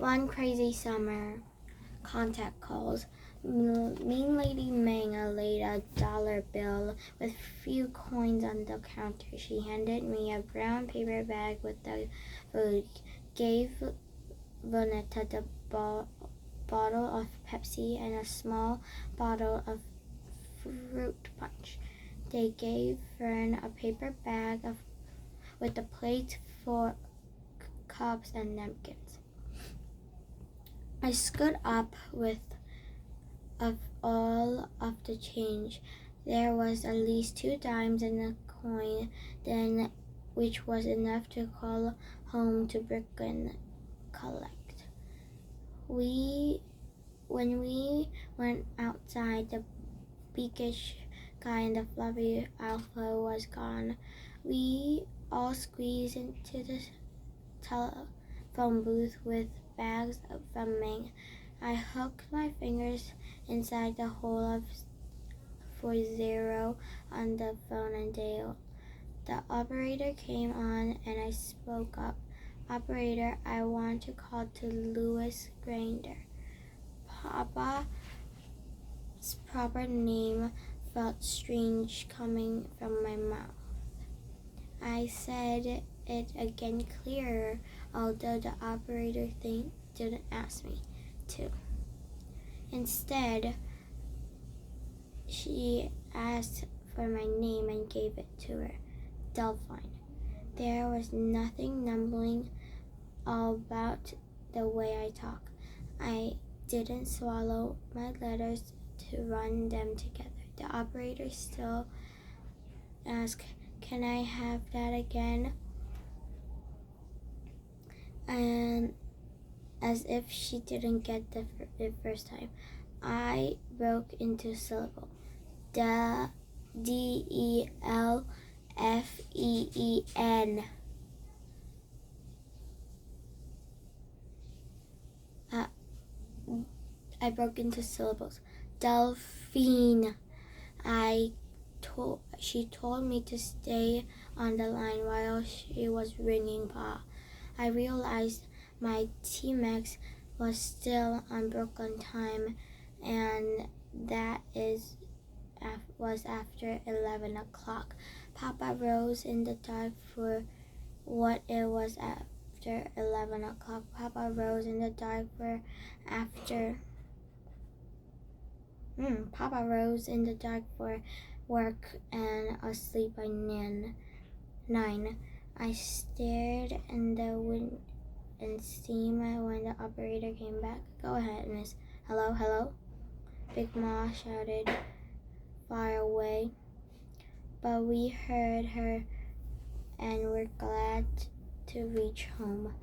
One crazy summer, contact calls. Mean Lady Manga laid a dollar bill with few coins on the counter. She handed me a brown paper bag with the food, gave Vonetta the bottle of Pepsi and a small bottle of fruit punch. They gave Fern a paper bag with the plates for cups and napkins. I scooped up with all of the change. There was at least 2 dimes in a coin, then which was enough to call home to Brooklyn collect. When we went outside, the beakish guy in the fluffy alpha was gone. We all squeezed into the telephone booth with bags from Ming. I hooked my fingers inside the hole of 40 on the phone and dialed. The operator came on and I spoke up. Operator, I want to call to Louis Granger. Papa's proper name felt strange coming from my mouth. I said it again clearer, although the operator didn't ask me to. Instead, she asked for my name and gave it to her, Delphine. There was nothing numbing about the way I talk. I didn't swallow my letters to run them together. The operator still asked, can I have that again? And as if she didn't get the first time, I broke into syllable. D-E-L-F-E-E-N. I broke into syllables. Delphine. She told me to stay on the line while she was ringing Pa. I realized my T-Max was still on Brooklyn time, and that was after 11 o'clock. Papa rose in the dark for what it was after 11 o'clock. Papa rose in the dark for Papa rose in the dark for work and asleep by 9. I stared in the wind and steam when the operator came back. Go ahead, miss. Hello, hello? Big Ma shouted far away. But we heard her and were glad to reach home.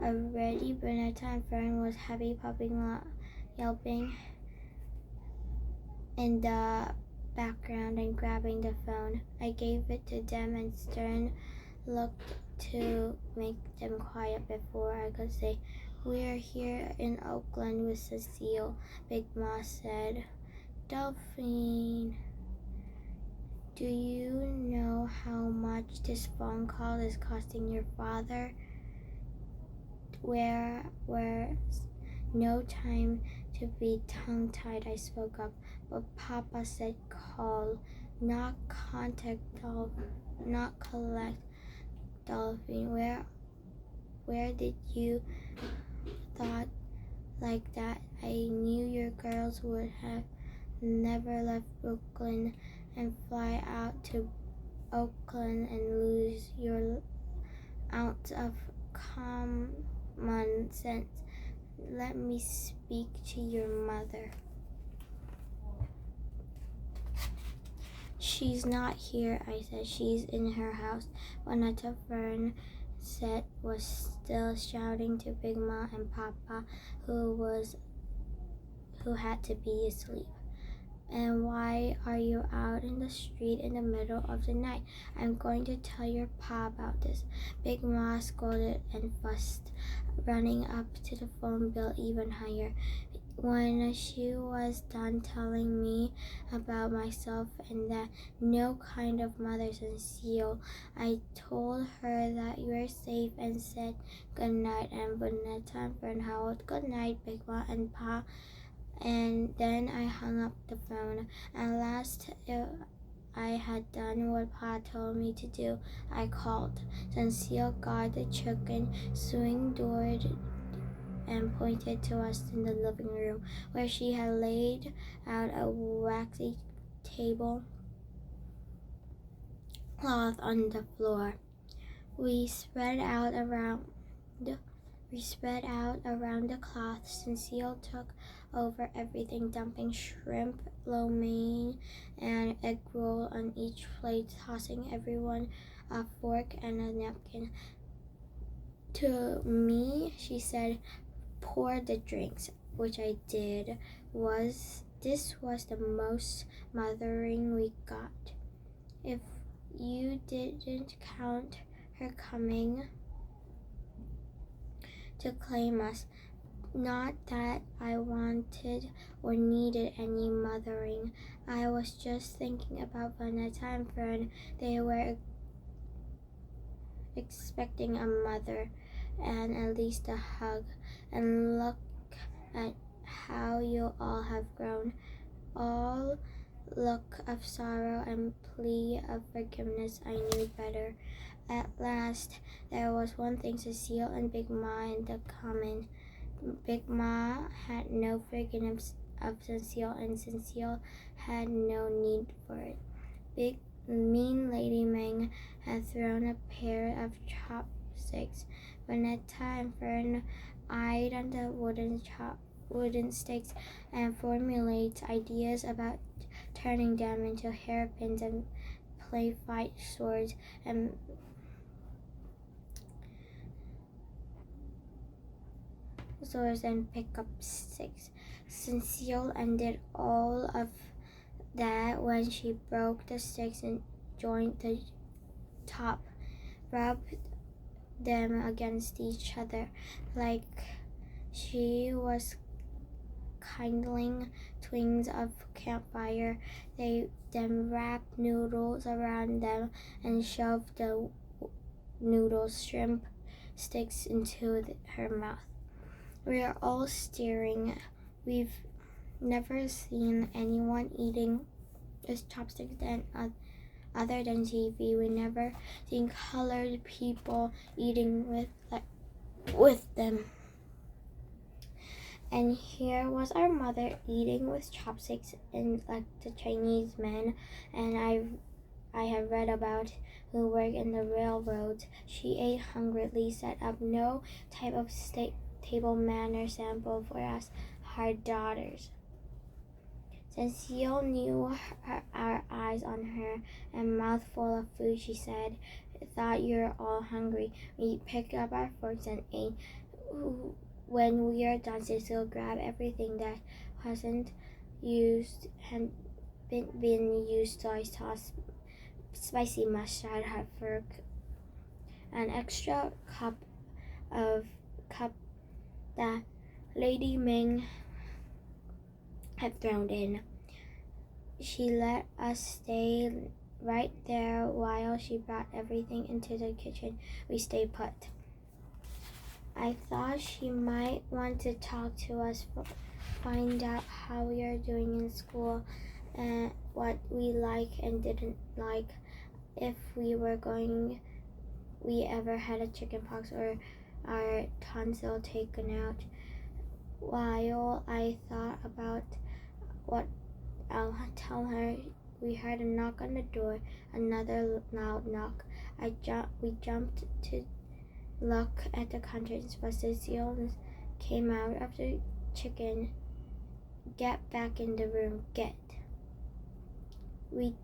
Already Bernetta and Fern was happy pupping, yelping in the background and grabbing the phone. I gave it to them and Stern looked to make them quiet before I could say, we're here in Oakland with Cecile, Big Ma said. Delphine, do you know how much this phone call is costing your father? Where's no time to be tongue-tied, I spoke up. But Papa said call, not collect, Delphine. Where did you thought like that? I knew your girls would have never left Brooklyn and fly out to Oakland and lose your ounce of common sense. Let me speak to your mother. She's not here, I said. She's in her house. Vonetta Fern said was still shouting to Big Ma and Papa, who had to be asleep. And why are you out in the street in the middle of the night? I'm going to tell your pa about this. Big Ma scolded and fussed, running up to the phone bill even higher. When she was done telling me about myself and that no kind of mother Cecile, I told her that you're safe and said good night, and Bonetta and Fern howled good night, Big Ma and Pa, and then I hung up the phone. At last, I had done what Pa told me to do. I called. Cecile got the chicken swing door and pointed to us in the living room, where she had laid out a waxy tablecloth on the floor. We spread out around the cloth. Cecile took over everything, dumping shrimp, lo mein, and egg roll on each plate, tossing everyone a fork and a napkin. To me, she said, pour the drinks, which I did. This was the most mothering we got. If you didn't count her coming to claim us. Not that I wanted or needed any mothering. I was just thinking about Vanessa and Fern. They were expecting a mother and at least a hug. And look at how you all have grown. All look of sorrow and plea of forgiveness. I knew better. At last, there was one thing Cecile and Big Ma in the common. Big Ma had no forgiveness of Cecile, and Cecile had no need for it. Big mean Lady Meng had thrown a pair of chopsticks. Vanetta and Fern eyed on the wooden sticks and formulated ideas about turning them into hairpins and play fight swords and pick up sticks. Cecile ended all of that when she broke the sticks and joined the top, rubbed them against each other like she was kindling twigs of campfire. They then wrapped noodles around them and shoved the noodles shrimp sticks into her mouth. We are all staring. We've never seen anyone eating with chopsticks other than TV. We never seen colored people eating with them. And here was our mother eating with chopsticks and like the Chinese men, and I have read about who work in the railroads. She ate hungrily, set up no type of table manner sample for us, her daughters. Cecile knew our eyes on her and mouth full of food. She said, "Thought you're all hungry." We picked up our forks and ate. When we are done, Cecile grabbed everything that wasn't used and been used, so I tossed spicy mustard, her fork, an extra cup that Lady Ming had thrown in. She let us stay right there while she brought everything into the kitchen. We stayed put. I thought she might want to talk to us, find out how we are doing in school and what we like and didn't like, if we ever had a chicken pox or our tonsil taken out. While I thought about what I'll tell her, we heard a knock on the door, another loud knock. We jumped to look at the contents, but Cecile came out of the chicken. "Get back in the room, get." We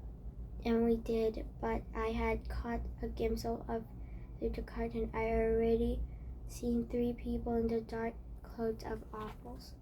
did, but I had caught a glimpse of through the curtain. I already seen 3 people in the dark clothes of apples.